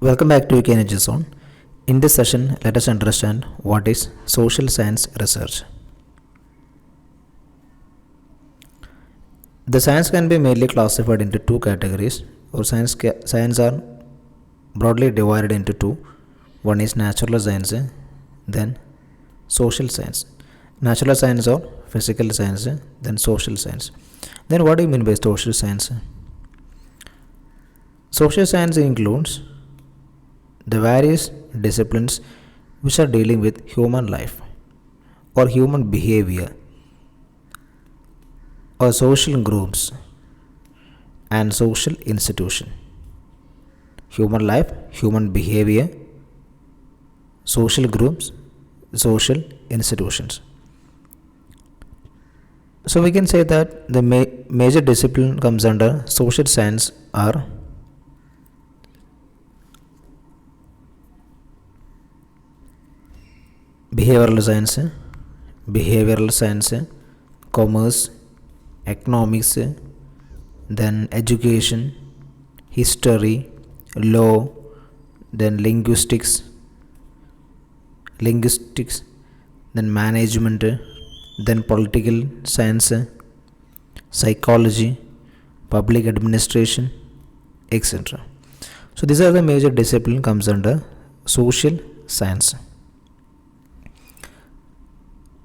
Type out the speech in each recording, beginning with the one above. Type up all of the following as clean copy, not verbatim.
Welcome back to UK Energy Zone. In this session, let us understand what is social science research. The science can be mainly classified into two categories, or science are broadly divided into two. One is natural science, then social science. Natural science or physical science, then social science. Then what do you mean by social science? Social science includes the various disciplines which are dealing with human life or human behavior or social groups and social institution. Human life, human behavior, social groups, social institutions. So we can say that the major discipline comes under social science are behavioral science, commerce, economics, then education, history, law, then linguistics, then management, then political science, psychology, public administration, etc. So these are the major discipline comes under social science.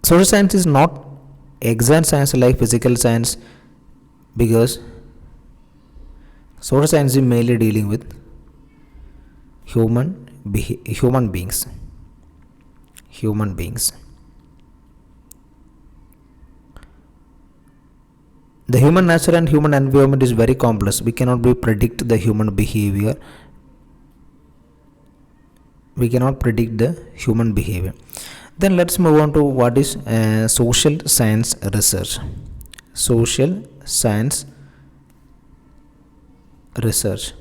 Social science is not exact science like physical science because social science is mainly dealing with human beings. The human nature and human environment is very complex. We cannot predict the human behavior. Then let's move on to what is social science research. Social science research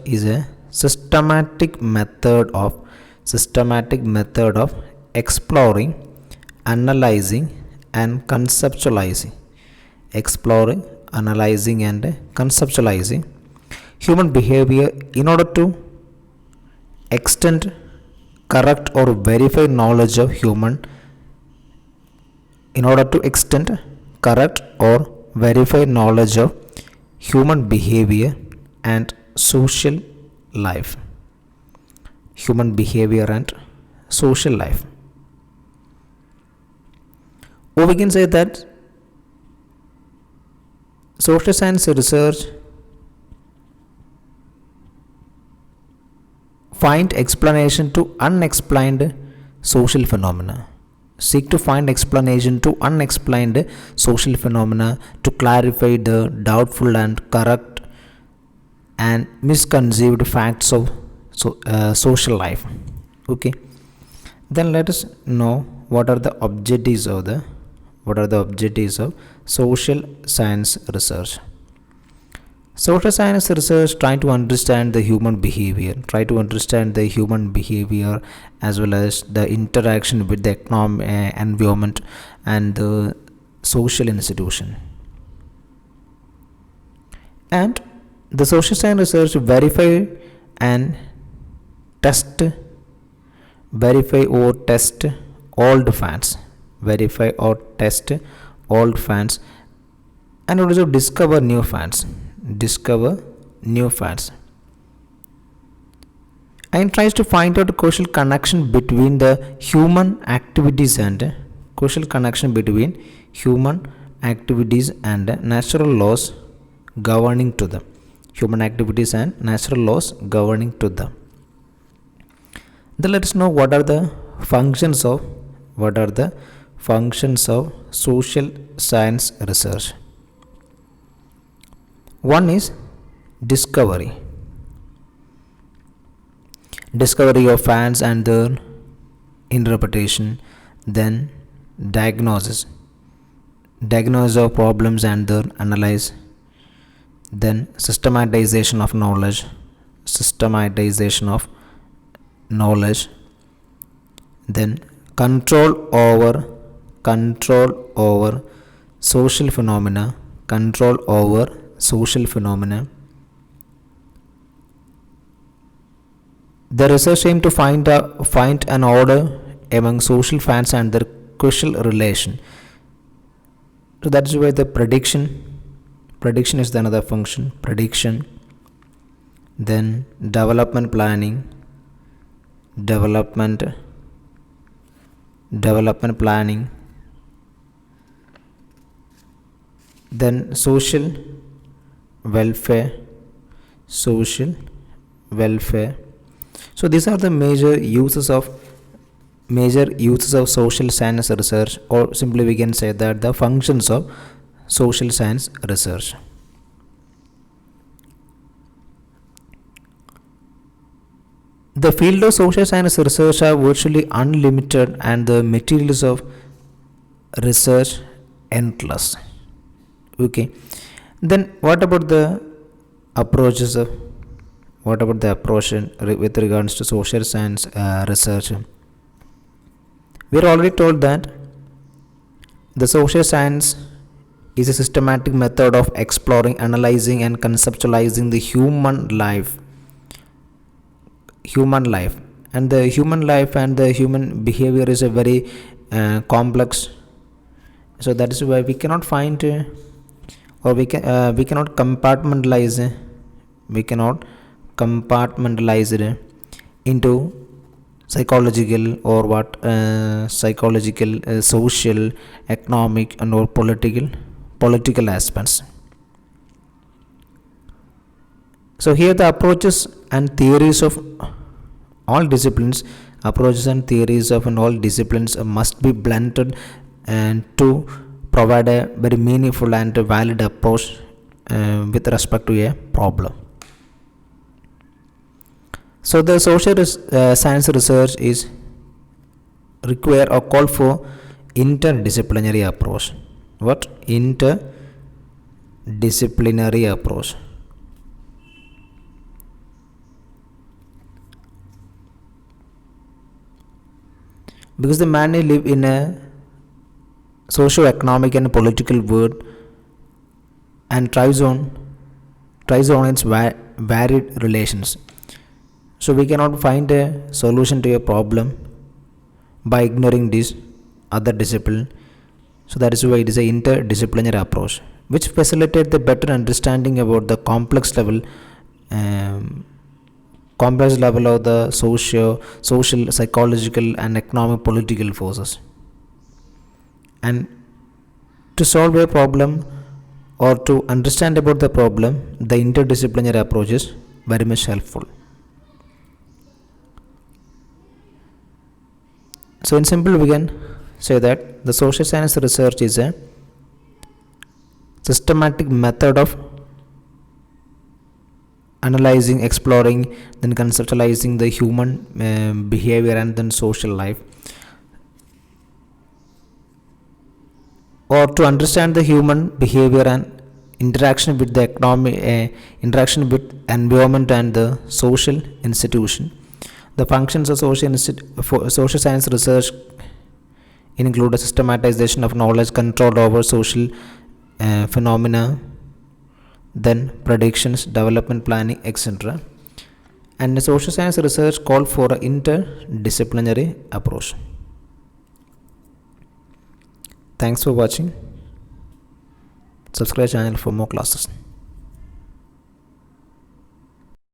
is a systematic method of exploring, analyzing and conceptualizing human behavior in order to extend, correct or verify knowledge of human behavior and social life. Or we can say that social science research find explanation to unexplained social phenomena. Seek to find explanation to unexplained social phenomena to clarify the doubtful and correct and misconceived facts of social life. Okay. Then let us know what are the objectives of social science research. Social science research trying to understand the human behavior, as well as the interaction with the economic environment and the social institution. And the social science research verify or test old facts and also discover new facts and tries to find out causal connection between the human activities and natural laws governing to them. Then let us know what are the functions of social science research. One is discovery of facts and their interpretation. Then diagnosis of problems and their analysis. Then systematization of knowledge. Then control over social phenomena The research aimed to find an order among social facts and their causal relation. So that is why the prediction is the another function. Prediction, then development planning, development planning, then social welfare. So these are the major uses of social science research, or simply we can say that the functions of social science research. The field of social science research are virtually unlimited and the materials of research endless. Okay, then what about the approaches of with regards to social science research? We are already told that the social science is a systematic method of exploring, analyzing and conceptualizing the human life and the human behavior is a very complex. So that is why we cannot find we cannot compartmentalize it into psychological or social, economic and or political aspects. So here the approaches and theories of all disciplines must be blended and to provide a very meaningful and valid approach with respect to a problem. So the social science research is require or call for interdisciplinary approach. What? Interdisciplinary approach. Because the man live in a socio-economic and political world and thrives on its varied relations. So we cannot find a solution to a problem by ignoring this other discipline. So that is why it is an interdisciplinary approach, which facilitates the better understanding about the complex level of the social, psychological and economic political forces. And to solve a problem or to understand about the problem, the interdisciplinary approach is very much helpful. So in simple we can say that the social science research is a systematic method of analyzing, exploring, then conceptualizing the human behavior and then social life, or to understand the human behavior and interaction with the economy, interaction with environment and the social institution. The functions of social science research include a systematization of knowledge, control over social phenomena, then predictions, development planning, etc. And the social science research called for an interdisciplinary approach. Thanks for watching. Subscribe channel for more classes.